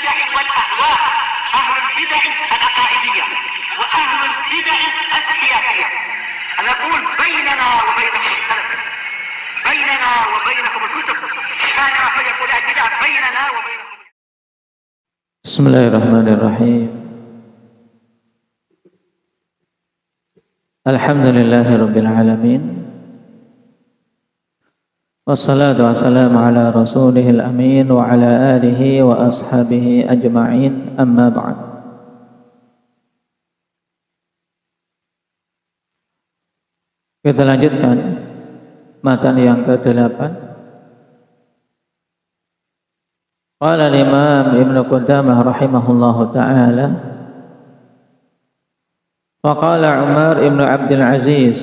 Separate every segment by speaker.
Speaker 1: البدع والأهواء، أهل البدع العقائدية وأهل البدع السياسية. نقول بيننا وبينكم السلف، بيننا وبينكم الكتب، كان فيقول البدع بيننا وبينكم.
Speaker 2: بسم الله الرحمن الرحيم. الحمد لله رب العالمين، والصلاة والسلام على رسوله الأمين وعلى آله وأصحابه أجمعين، أما بعد. Kita lanjutkan matan yang ke-8. Qala al-Imam Ibn Qudamah rahimahullahu ta'ala, wa qala Umar ibn Abdul Aziz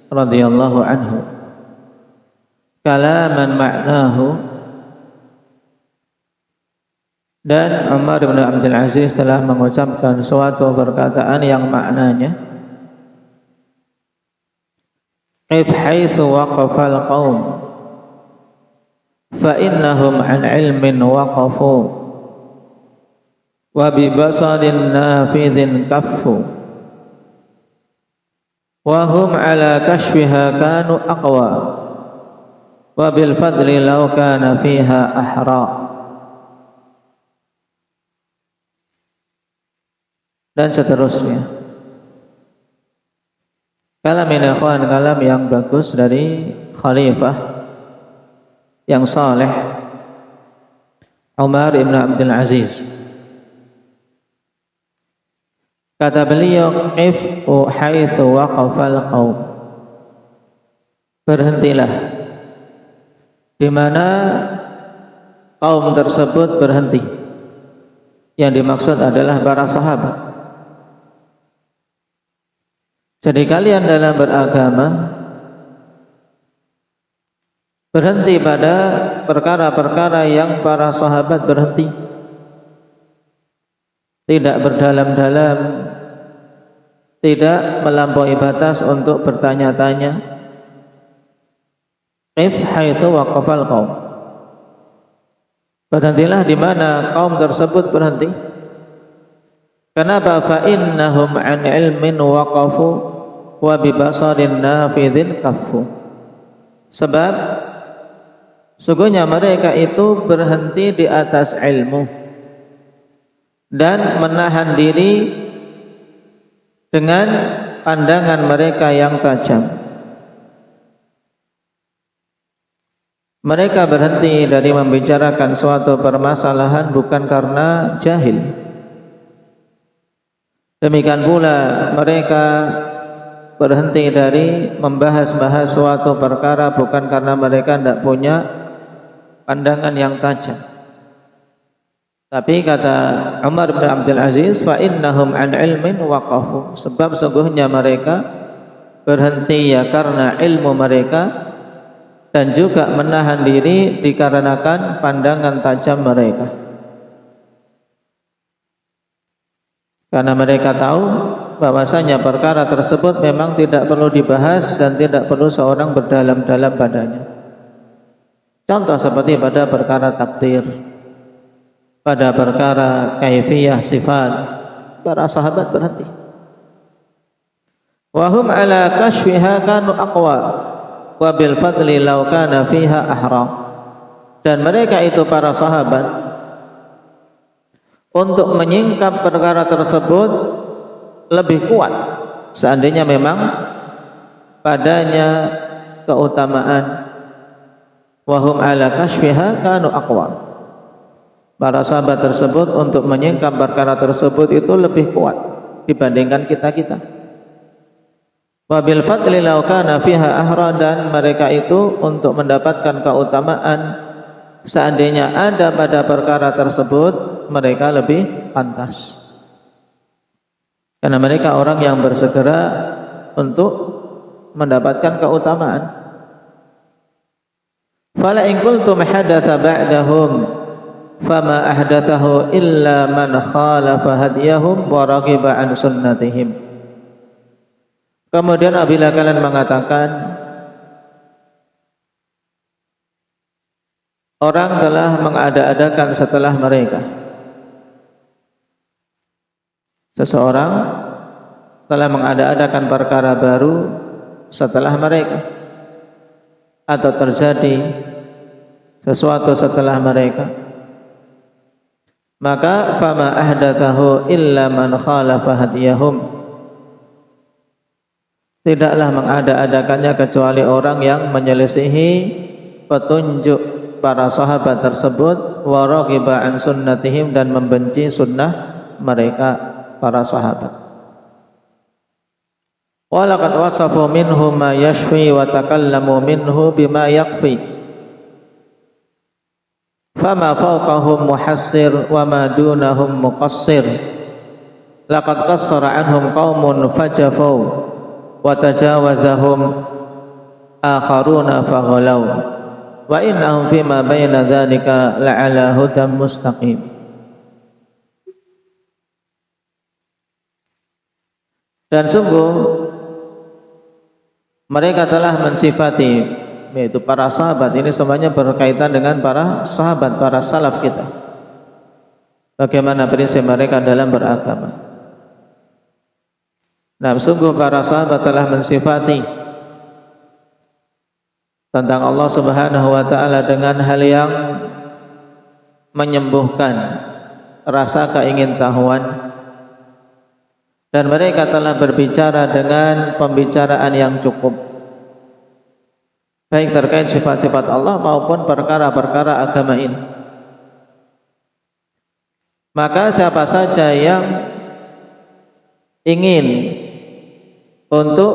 Speaker 2: radhiyallahu anhu kalaman ma'nahu, dan Umar ibn Abdul Aziz telah mengucapkan suatu perkataan yang maknanya qif haitsu waqafal qaum fa innahum an ilmin waqafu wa bi basarin nafidhin kaffu wa hum ala kashfiha kanu aqwa wa bil fadli law kana fiha ahra. Dan seterusnya. Kalam ini akhwan, kalam yang bagus dari khalifah yang saleh Umar ibn Abdul Aziz. Kata beliau, qif haitsu waqafal qaum, berhentilah di mana kaum tersebut berhenti. Yang dimaksud adalah para sahabat. Jadi kalian dalam beragama berhenti pada perkara-perkara yang para sahabat berhenti. Tidak berdalam-dalam, tidak melampaui batas untuk bertanya-tanya. Qif haitsu waqafal qaum, berhentilah di mana kaum tersebut berhenti. Kenapa? Fa innahum an ilmin waqafu wa bi basarin nafidhin kaffu. Sebab sungguhnya mereka itu berhenti di atas ilmu dan menahan diri dengan pandangan mereka yang tajam. Mereka berhenti dari membicarakan suatu permasalahan bukan karena jahil. Demikian pula mereka berhenti dari membahas-bahas suatu perkara bukan karena mereka tidak punya pandangan yang tajam. Tapi kata Umar bin Abdul Aziz, fa innahum an ilmin waqafu, sebab sungguhnya mereka berhenti ya karena ilmu mereka dan juga menahan diri dikarenakan pandangan tajam mereka. Karena mereka tahu bahwasanya perkara tersebut memang tidak perlu dibahas dan tidak perlu seorang berdalam-dalam padanya. Contoh seperti pada perkara takdir, pada perkara kaifiyah sifat, para sahabat berhenti. Wa hum ala kashfiha kanu aqwa wa bil fadli law kana fiha ahra. Dan mereka itu para sahabat untuk menyingkap perkara tersebut lebih kuat seandainya memang padanya keutamaan. Wahum ala kashfiha kanu aqwa, para sahabat tersebut untuk menyingkap perkara tersebut itu lebih kuat dibandingkan kita-kita. Wabil fadli law kana fiha ahra, dan mereka itu untuk mendapatkan keutamaan seandainya ada pada perkara tersebut mereka lebih pantas. Karena mereka orang yang bersegera untuk mendapatkan keutamaan. Fala in qultum hadatsa ba'dahum fama ahdathahu illa man khalafa hadiyahum wa raghiba an sunnatihim. Kemudian apabila kalian mengatakan orang telah mengada-adakan setelah mereka, seseorang telah mengada-adakan perkara baru setelah mereka, atau terjadi sesuatu setelah mereka, maka fama ahdatsahu illa man khalafa hadiyahum, tidaklah mengada-adakannya kecuali orang yang menyelisihi petunjuk para sahabat tersebut, wa raghiba an sunnatihim, dan membenci sunnah mereka para sahabat. Wa laqad wasafu minhu ma yashfi wa takallamu minhu bima yakfi, fama fawqahum muhassir wa ma dunahum muqassir. Laqad qassara anhum qaumun fajafaw wa tajawazahum akharuna faghalaw wa innahum fima baina dzalika la'ala hudan mustaqim. Dan sungguh mereka telah mensifati, yaitu para sahabat, ini semuanya berkaitan dengan para sahabat, para salaf kita, bagaimana prinsip mereka dalam beragama. Nah, sungguh para sahabat telah mensifati tentang Allah Subhanahu wa ta'ala dengan hal yang menyembuhkan rasa keingintahuan, dan mereka telah berbicara dengan pembicaraan yang cukup, baik terkait sifat-sifat Allah maupun perkara-perkara agama ini. Maka siapa saja yang ingin untuk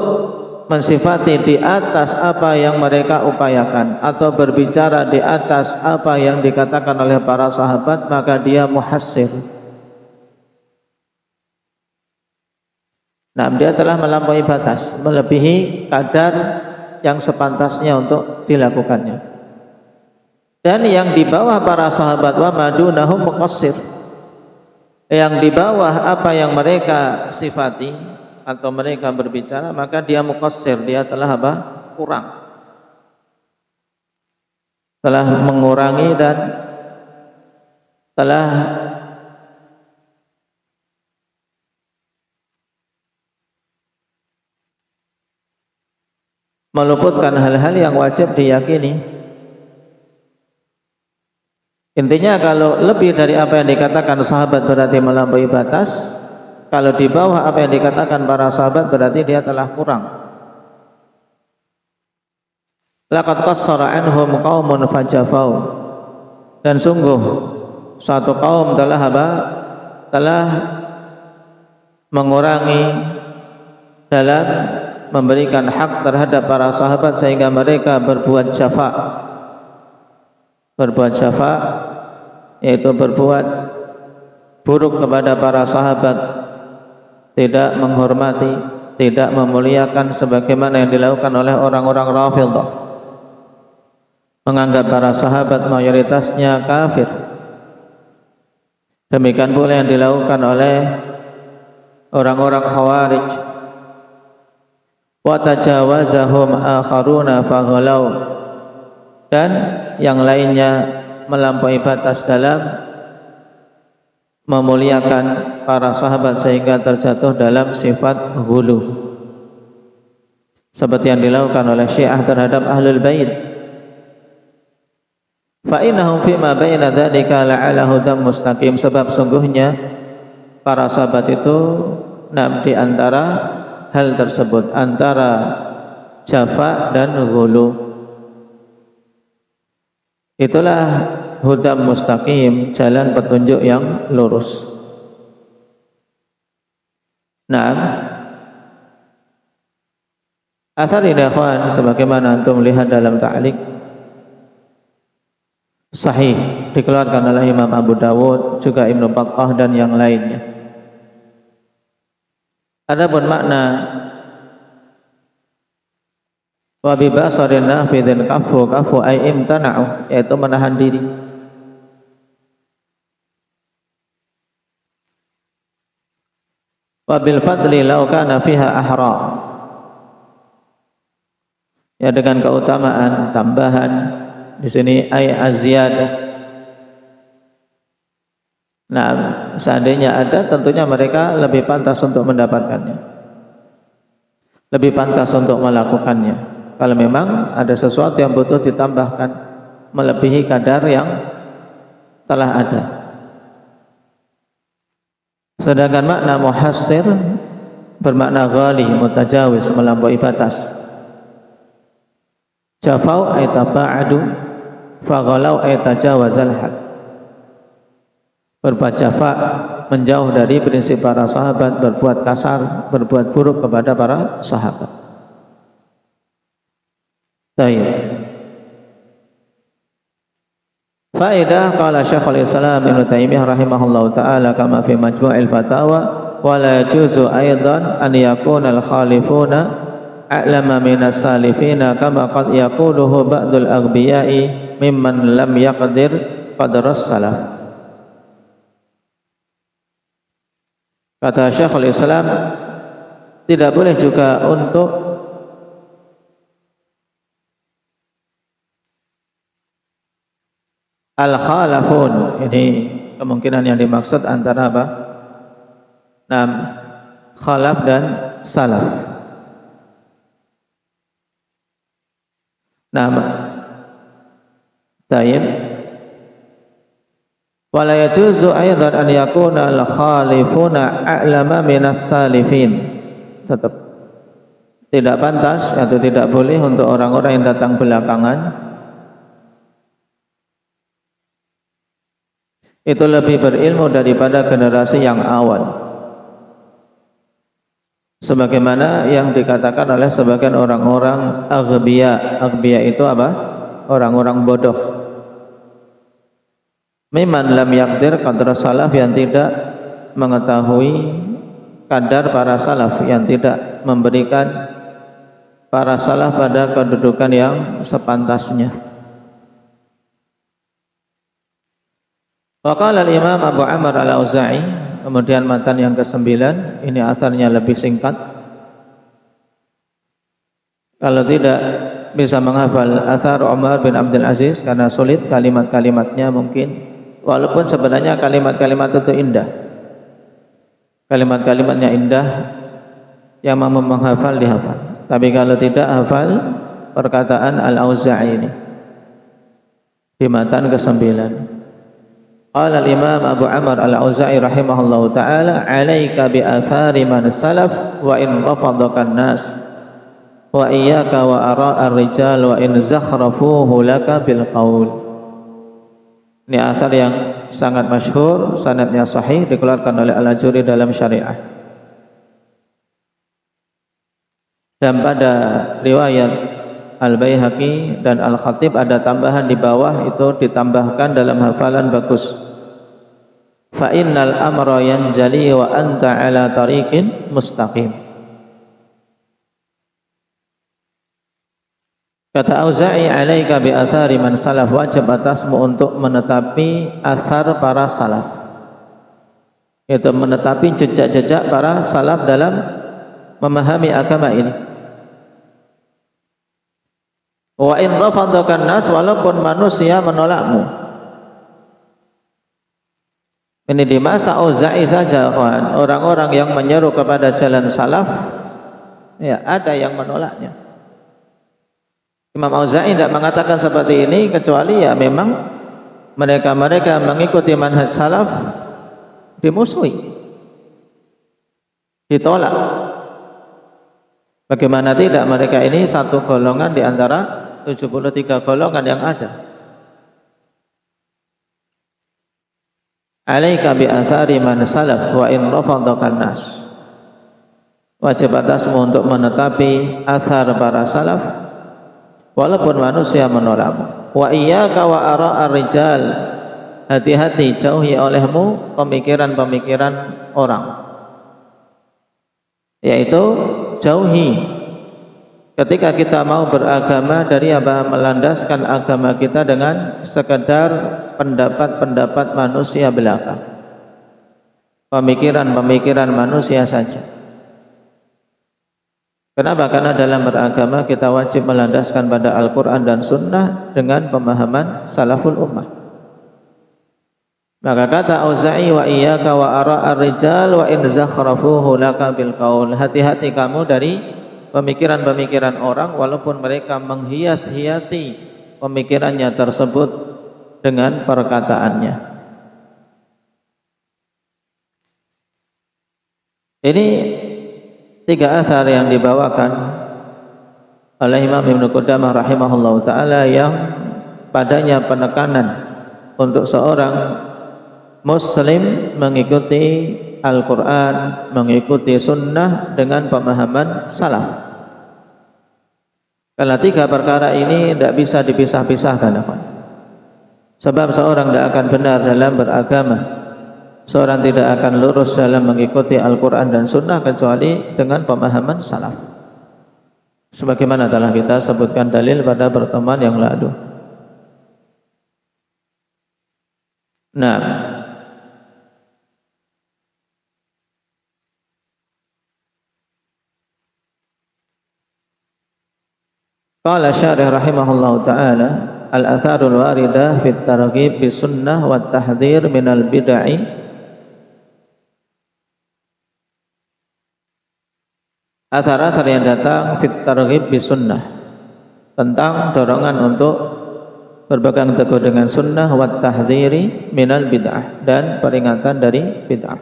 Speaker 2: mensifati di atas apa yang mereka upayakan, atau berbicara di atas apa yang dikatakan oleh para sahabat, maka dia muhassir. Nah, dia telah melampaui batas, melebihi kadar yang sepantasnya untuk dilakukannya. Dan yang di bawah para sahabat, wa madunahum muqassir, yang di bawah apa yang mereka sifati atau mereka berbicara, maka dia muqassir, dia telah apa? Kurang, telah mengurangi dan telah meluputkan hal-hal yang wajib diyakini. Intinya, kalau lebih dari apa yang dikatakan sahabat berarti melampaui batas, kalau di bawah apa yang dikatakan para sahabat berarti dia telah kurang. Laqad qassara anhum qaumun fajafau, dan sungguh suatu kaum telah apa? Telah mengurangi dalam memberikan hak terhadap para sahabat sehingga mereka berbuat syafa'. Berbuat syafa' yaitu berbuat buruk kepada para sahabat, tidak menghormati, tidak memuliakan, sebagaimana yang dilakukan oleh orang-orang Rafidhah, menganggap para sahabat mayoritasnya kafir. Demikian pula yang dilakukan oleh orang-orang Khawarij. Wa tajawazahum akharuna faghalaw, dan yang lainnya melampaui batas dalam memuliakan para sahabat sehingga terjatuh dalam sifat ghulu, seperti yang dilakukan oleh Syiah terhadap Ahlul Bait. Fa innahum fima baina dzalika la'ala hudan mustaqim, sebab sungguhnya para sahabat itu di antara hal tersebut, antara jafa dan ghulu, itulah hudan mustaqim, jalan petunjuk yang lurus. Nah, athar ini ikhwan, sebagaimana antum lihat dalam ta'liq, sahih, dikeluarkan oleh Imam Abu Dawud, juga Ibnu Battah dan yang lainnya. Adapun makna wa bi basarin nafidin kafu ay imtana'u, yaitu menahan diri. Wa bil fadli law kana fiha ahra, ya dengan keutamaan tambahan di sini ay aziyadah. Nah, seandainya ada, tentunya mereka lebih pantas untuk mendapatkannya, lebih pantas untuk melakukannya. Kalau memang ada sesuatu yang butuh ditambahkan melebihi kadar yang telah ada. Sedangkan makna muhassir bermakna ghali, mutajawiz, melampaui batas. Jafau ay taba'adu, faghalau ay tajawazal had. Berbuat jafa, menjauh dari prinsip para sahabat, berbuat kasar, berbuat buruk kepada para sahabat. Baik. Faedah qala Syekhul Islam Ibnu Taimiyah rahimahullahu taala kama fi Majmu'il Fatawa wa la yajuzu aidan an yakuna al-khalifuna a'lama minas salifina kama qad yaquluhu ba'dul aghbiya'i mimman lam yaqdir qadras salaf. Kata Syekhul Islam, tidak boleh juga untuk al-khalafun, ini kemungkinan yang dimaksud antara apa? Khalaf dan salaf. Tayyib. Wala yajuzu aidan an yakuna al-khalifuna a'lama minas salifin. Tetap tidak pantas atau tidak boleh untuk orang-orang yang datang belakangan itu lebih berilmu daripada generasi yang awal. Sebagaimana yang dikatakan oleh sebagian orang-orang aghbiya. Aghbiya itu apa? Orang-orang bodoh. Mimman lam yaqdir qadra salaf, yang tidak mengetahui kadar para salaf, yang tidak memberikan para salaf pada kedudukan yang sepantasnya. Waqala al-Imam Abu Amr al-Auza'i, kemudian matan yang ke-9, ini asarnya lebih singkat. Kalau tidak bisa menghafal asar Umar bin Abdul Aziz karena sulit kalimat-kalimatnya mungkin, walaupun sebenarnya kalimat-kalimat itu indah. Kalimat-kalimatnya indah, yang mau menghafal dihafal. Tapi kalau tidak hafal perkataan al-Auza'i ini di matan ke-9. Qala al-Imam Abu Amr al-Auza'i rahimahullahu ta'ala, "'alaika bi athari man salaf wa in rafadaka an-nas wa iyyaka wa ara'a ar-rijal wa in zakhrafuhu laka bil qaul." Ini asar yang sangat masyhur, sanadnya sahih, dikeluarkan oleh Al-Ajuri dalam Syariah. Dan pada riwayat Al-Baihaqi dan Al-Khatib ada tambahan di bawah, itu ditambahkan dalam hafalan bagus. Fa innal amra yanjali wa anta ala tariqin mustaqim. Kata Auza'i, alaika bi athari man salaf, wajib atasmu untuk menetapi athar para salaf, yaitu menetapi jejak-jejak para salaf dalam memahami agama ini. Wa in rafadaka nas, walaupun manusia menolakmu. Ini di masa Auza'i saja, kawan. Orang-orang yang menyeru kepada jalan salaf, ya, ada yang menolaknya. Imam Auza'i tidak mengatakan seperti ini, kecuali ya memang mereka-mereka mengikuti manhaj salaf dimusuhi, ditolak. Bagaimana tidak, mereka ini satu golongan di antara 73 golongan yang ada. Alaika bi athari man salaf wa in rafadaka nas. Wajib atasmu untuk menetapi athar para salaf walaupun manusia menolakmu. Wa iyyaka wa ara'a rijal. Hati-hati, jauhi olehmu pemikiran-pemikiran orang. Yaitu jauhi ketika kita mau beragama dari apa? Melandaskan agama kita dengan sekedar pendapat-pendapat manusia belaka, pemikiran-pemikiran manusia saja. Kenapa? Karena dalam beragama kita wajib melandaskan pada Al-Quran dan Sunnah dengan pemahaman salaful ummah. Maka kata Auza'i, wa iyyaka wa ara'ar rijal wa in zakhrafuhu laka bil qaul. Hati-hati kamu dari pemikiran-pemikiran orang walaupun mereka menghias-hiasi pemikirannya tersebut dengan perkataannya. Ini 3 athar yang dibawakan oleh Imam Ibnu Qudamah rahimahullahu taala yang padanya penekanan untuk seorang Muslim mengikuti Al-Quran, mengikuti sunnah dengan pemahaman salaf. Karena 3 perkara ini tidak bisa dipisah-pisahkan. Sebab seorang tidak akan benar dalam beragama, seorang tidak akan lurus dalam mengikuti Al-Quran dan sunnah kecuali dengan pemahaman salaf. Sebagaimana telah kita sebutkan dalil pada pertemuan yang lalu. Nah, qala syarih rahimahullahu ta'ala al-atharul waridah fit targhib bis sunnah wat tahdhir minal bid'ah. Athar-athar yang datang fit targhib bis sunnah tentang dorongan untuk berpegang teguh dengan sunnah wat tahdhiri minal bid'ah dan peringatan dari bid'ah.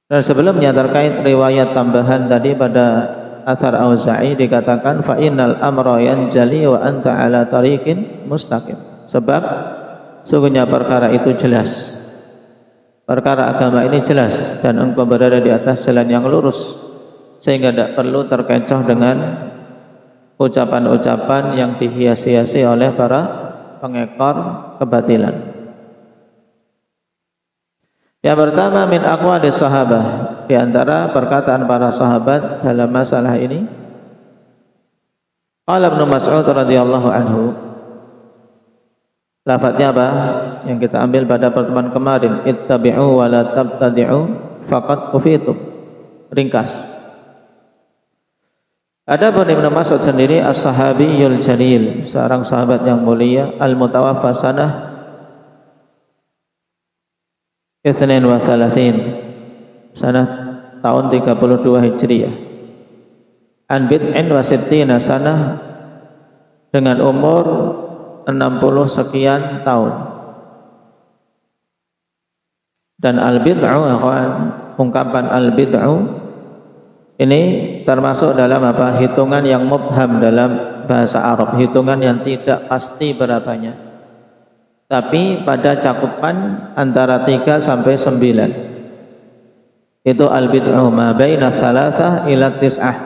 Speaker 2: Dan sebelumnya terkait riwayat tambahan tadi pada Athar Auza'i dikatakan fa innal amra yanjali wa anta ala tariqin mustaqim. Sebab sungguhnya perkara itu jelas. Perkara agama ini jelas dan engkau berada di atas jalan yang lurus sehingga tidak perlu terkecoh dengan ucapan-ucapan yang dihias-hiasi oleh para pengekor kebatilan. Yang pertama min aqwalis sahabah, di antara perkataan para sahabat dalam masalah ini. Qala Ibnu Mas'ud radhiyallahu anhu. Lafadznya apa? Yang kita ambil pada pertemuan kemarin, ittabi'u wa la tabtadi'u faqad kufitum. Ringkas. Adapun Ibnu Mas'ud sendiri as-sahabiyul jalil, seorang sahabat yang mulia, al-mutawaffa sanah 32 sanah tahun 32 Hijriah. An bid'in wa sittina sanah, dengan umur 60 sekian tahun. Dan al-bid'u, ungkapan al-bid'u ini termasuk dalam apa? Hitungan yang mubham dalam bahasa Arab, hitungan yang tidak pasti berapanya. Tapi pada cakupan antara 3 sampai 9. Itu al-bid'u ma baina tsalatsah ila tis'ah.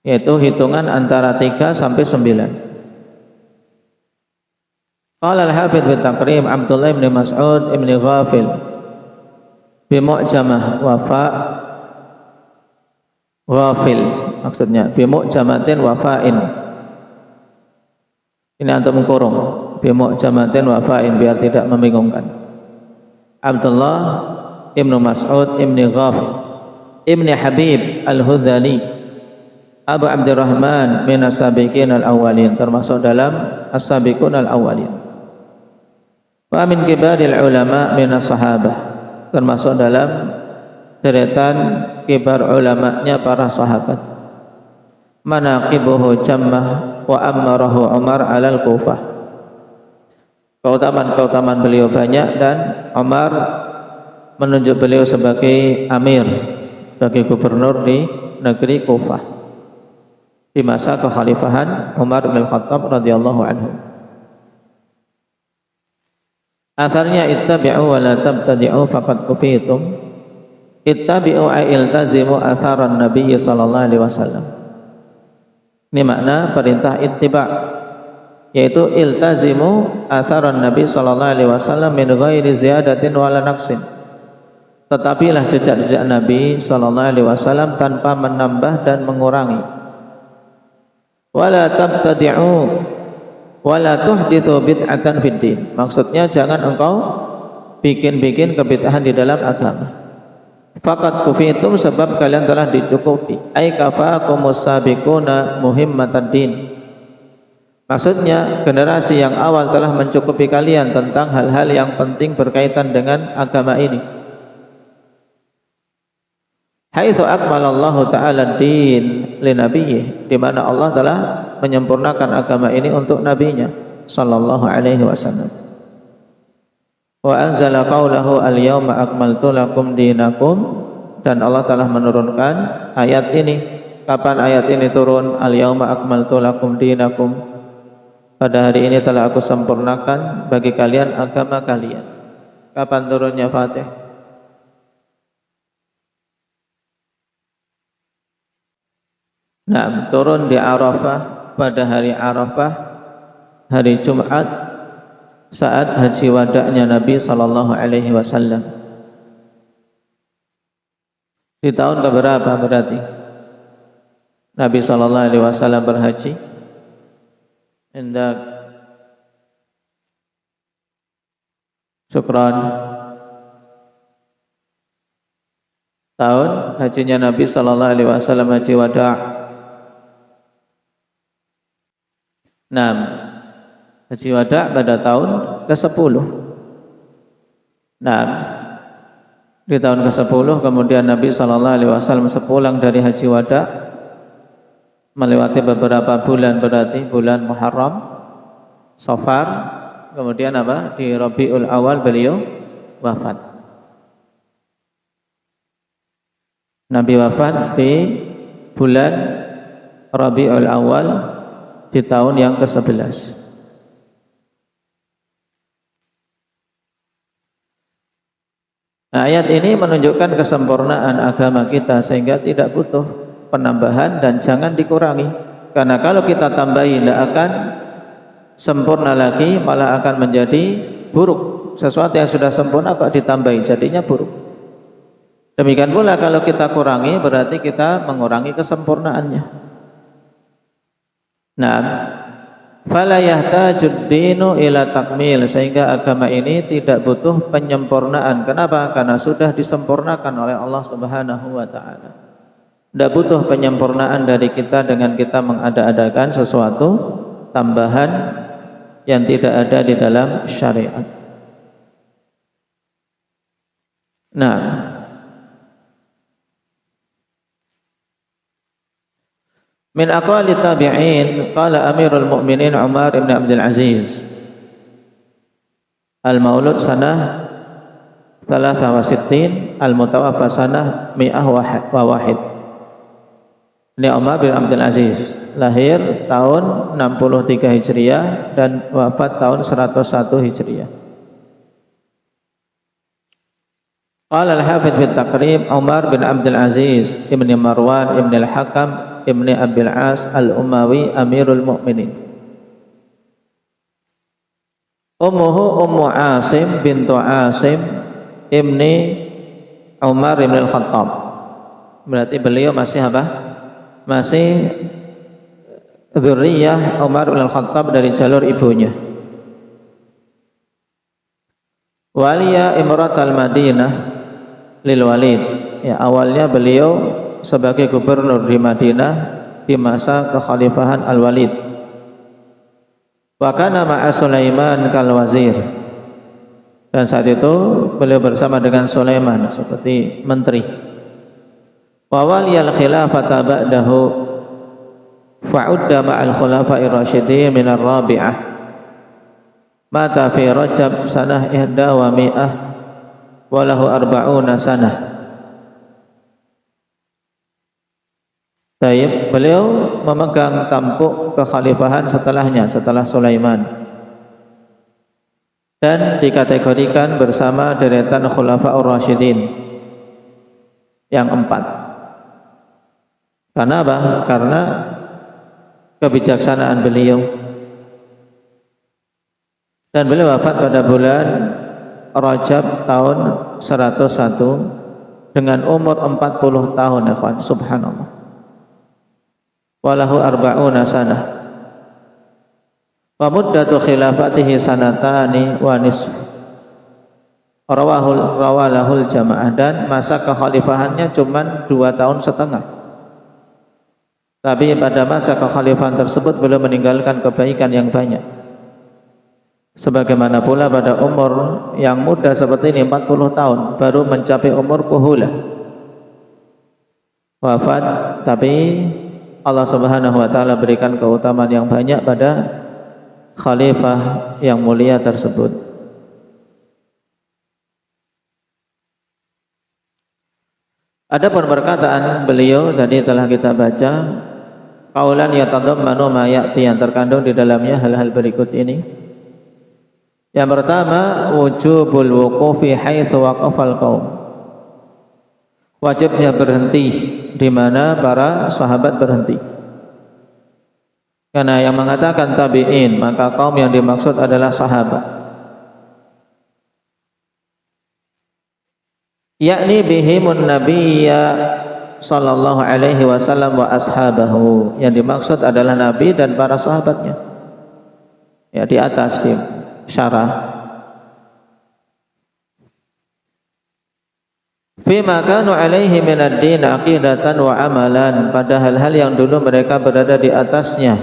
Speaker 2: Yaitu hitungan antara 3 sampai 9. Qala al-Hafidz fi Taqrib Abdullah bin Mas'ud bin Ghafil bi mu'jamah wafa ghafil, maksudnya bi mu'jamatin wafa'in. Ini antum kurung bi mu'jamatin wafa'in biar tidak membingungkan. Abdullah Ibnu Mas'ud Ibnu Ghafil Ibnu Habib Al-Hudhali Abu Abdurrahman min as-sabiqin al-awwalin, termasuk dalam as-sabiqun al-awwalin. Wa min kibaril ulama min as-sahabah, termasuk dalam deretan kibar ulamanya para sahabat. Manaqibuhu jammah wa ammarahu Umar alal Kufah. Keutamaan-keutamaan beliau banyak dan Umar menunjuk beliau sebagai amir, sebagai gubernur di negeri Kufah di masa kekhalifahan Umar bin Khattab radhiyallahu anhu. Asalnya ittabi'u wa la tabtadi'u faqad kufitum. Ittabi'u ay iltazimu atharan Nabi sallallahu alaihi wasallam. Ini makna perintah ittiba', yaitu iltazimu atharan Nabi sallallahu alaihi wasallam min ghairi ziyadatin wala naqsin. Tetapilah jejak-jejak Nabi sallallahu alaihi wasallam tanpa menambah dan mengurangi. Wala tabtadi'u wala tuhditsu bid'atan fid din. Maksudnya jangan engkau bikin-bikin kebid'ahan di dalam agama. Faqad kufitum, sebab kalian telah dicukupi. Ai kafakumus sabiquna muhimmatad din. Maksudnya generasi yang awal telah mencukupi kalian tentang hal-hal yang penting berkaitan dengan agama ini. Haitsu akmalallahu ta'ala din li nabiyhi, di mana Allah telah menyempurnakan agama ini untuk nabinya sallallahu alaihi wasallam. Wa anzala qaulahu al-yauma akmaltu lakum dinakum, dan Allah telah menurunkan ayat ini. Kapan ayat ini turun? Al-yauma akmaltu lakum dinakum, pada hari ini telah aku sempurnakan bagi kalian agama kalian. Kapan turunnya Fatih? Nah, turun di Arafah, pada hari Arafah, hari Jumat, saat haji wada'nya Nabi sallallahu alaihi wasallam. Di tahun keberapa berarti Nabi sallallahu alaihi wasallam berhaji? Indak syukran. Tahun hajinya Nabi sallallahu alaihi wasallam, haji wada'. Haji wada' pada tahun ke-10. Di tahun ke-10 kemudian Nabi sallallahu alaihi wasallam sepulang dari haji wada', melewati beberapa bulan, berarti bulan Muharram, Safar, kemudian di Rabiul Awal beliau wafat. Nabi wafat di bulan Rabiul Awal di tahun yang ke-11. Ayat ini menunjukkan kesempurnaan agama kita sehingga tidak butuh penambahan dan jangan dikurangi. Karena kalau kita tambahi tidak akan sempurna lagi, malah akan menjadi buruk. Sesuatu yang sudah sempurna kok ditambahi, jadinya buruk. Demikian pula kalau kita kurangi, berarti kita mengurangi kesempurnaannya. Fala yahtajud dinu ila takmil, sehingga agama ini tidak butuh penyempurnaan. Kenapa? Karena sudah disempurnakan oleh Allah Subhanahu wa taala. Tidak butuh penyempurnaan dari kita dengan kita mengada-adakan sesuatu tambahan yang tidak ada di dalam syariat. Min aqwali tabi'in, qala Amirul Mu'minin Umar ibn Abdul Aziz, al-maulud sanah 63, al-mutawaffa sanah 101. Ini Umar bin Abdul Aziz, lahir tahun 63 Hijriah dan wafat tahun 101 Hijriah. Qala al-Hafidz fi Taqrib, Umar bin Abdul Aziz ibn Marwan ibn al-Hakam ibn Abil As al-Umawi Amirul Mu'minin. Ummuhu Ummu Asim bintu Asim ibni Umar ibn al-Khattab. Berarti beliau masih apa? Masih dzurriyyah Umar bin Al-Khattab dari jalur ibunya. Waliya Imratul Madinah lil Walid. Ya, awalnya beliau sebagai gubernur di Madinah di masa kekhalifahan Al-Walid. Wa kana ma'a Sulaiman kal wazir. Dan saat itu beliau bersama dengan Sulaiman seperti menteri. Wa waliyal khilafata ba'dahu fa'udda ma'al khulafa'ir rasyidin min ar-rabi'ah, mata fi Rajab sanah 100 wa lahu 40 sanah. Beliau memegang tampuk kekhalifahan setelah Sulaiman, dan dikategorikan bersama deretan khulafa'ur rasyidin yang 4. Karena apa? Karena kebijaksanaan beliau. Dan beliau wafat pada bulan Rajab tahun 101 dengan umur 40 tahun, ya kawan. Subhanallah. Walahu 40 sanah. Wa muddatu khilafatihi sanatani wa nisf. Rawalahul jamaah, dan masa kekhalifahannya cuma 2 tahun setengah. tapi pada masa kekhalifahan tersebut belum meninggalkan kebaikan yang banyak. Sebagaimana pula pada umur yang muda seperti ini 40 tahun baru mencapai umur kuhulah wafat, tapi Allah Subhanahu wa taala berikan keutamaan yang banyak pada khalifah yang mulia tersebut. Adapun perkataan beliau tadi telah kita baca, qaulan yatadammanu ma ya'ti, yang terkandung di dalamnya hal-hal berikut ini. Yang pertama, wujubul wuqufi haitsu waqafal qaum. Wajibnya berhenti di mana para sahabat berhenti. Karena yang mengatakan tabi'in, maka kaum yang dimaksud adalah sahabat. Yakni bihimun nabiyya sallallahu alaihi wasallam wa ashabahu. Yang dimaksud adalah Nabi dan para sahabatnya. Ya, di atas di syarah. Fima kanu alaihi minad din aqidatan wa amalan, pada hal-hal yang dulu mereka berada di atasnya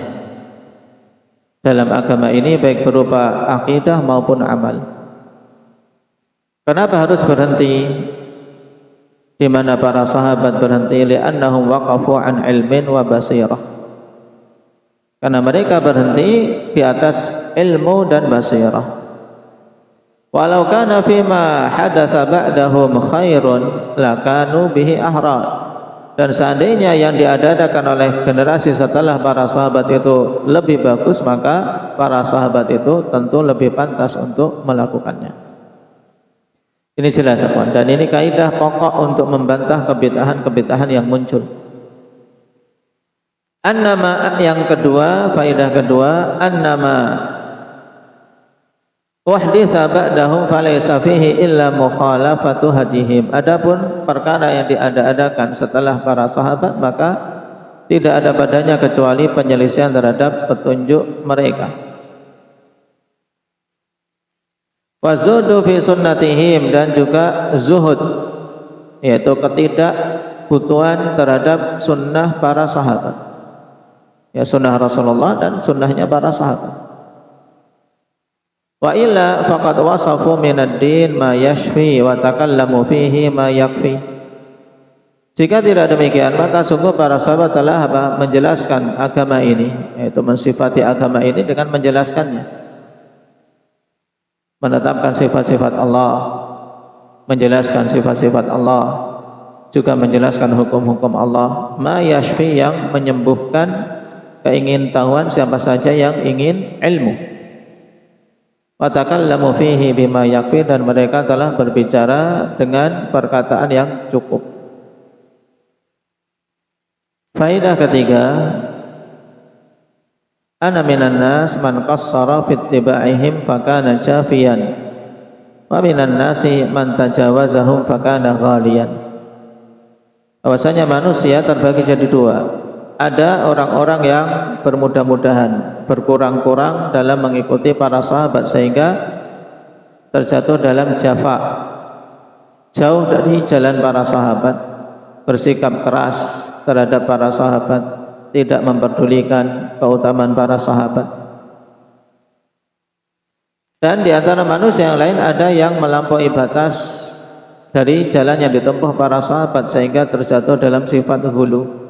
Speaker 2: dalam agama ini, baik berupa akidah maupun amal. Kenapa harus berhenti di mana para sahabat berhenti? Li'annahum waqafu an ilmin wa basirah. Karena mereka berhenti di atas ilmu dan basirah. Walau kana fima hadatsa ba'dahum khairun lakanu bihi ahra. Dan seandainya yang diadakan oleh generasi setelah para sahabat itu lebih bagus, maka para sahabat itu tentu lebih pantas untuk melakukannya. Ini jelas, dan ini kaidah pokok untuk membantah kebid'ahan-kebid'ahan yang muncul. Annama, yang kedua, faedah kedua, annama wahditha ba'dahum falaysa fihi illa mukhalafatu hadihim. Adapun perkara yang diada-adakan setelah para sahabat, maka tidak ada padanya kecuali penyelisihan terhadap petunjuk mereka. Wazudu fi sunnatihim, dan juga zuhud, yaitu ketidakbutuhan terhadap sunnah para sahabat. Ya, sunnah Rasulullah dan sunnahnya para sahabat. Wa illa faqad wasafu minad din ma yashfi wa takallamu fihi ma yakfi. Jika tidak demikian, maka sungguh para sahabat telah menjelaskan agama ini, yaitu mensifati agama ini dengan menjelaskannya, menetapkan sifat-sifat Allah, menjelaskan sifat-sifat Allah, juga menjelaskan hukum-hukum Allah. Ma yashfi, yang menyembuhkan keingintahuan siapa saja yang ingin ilmu. Wa takallamu fihi bima yakfi, dan mereka telah berbicara dengan perkataan yang cukup. Faedah ketiga, ana minan nas man qassara fi ittiba'ihim fakana jafiyan, wa minan nasi man tajawazahum fakana ghaliyan. Bahwasanya manusia terbagi jadi dua. Ada orang-orang yang bermudah-mudahan, berkurang-kurang dalam mengikuti para sahabat sehingga terjatuh dalam jafa, jauh dari jalan para sahabat, bersikap keras terhadap para sahabat, tidak memperdulikan keutamaan para sahabat. Dan di antara manusia yang lain ada yang melampaui batas dari jalan yang ditempuh para sahabat sehingga terjatuh dalam sifat hulu.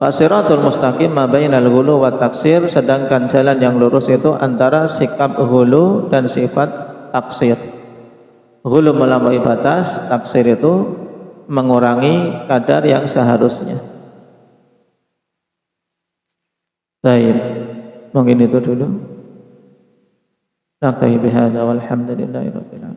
Speaker 2: Fasiratul mustaqim ma bainal ghulu wa taksir, sedangkan jalan yang lurus itu antara sikap hulu dan sifat taksir. Hulu melampaui batas, taksir itu mengurangi kadar yang seharusnya. Baik, mungkin itu dulu. Naktahi bihadza walhamdulillahi rabbil alamin.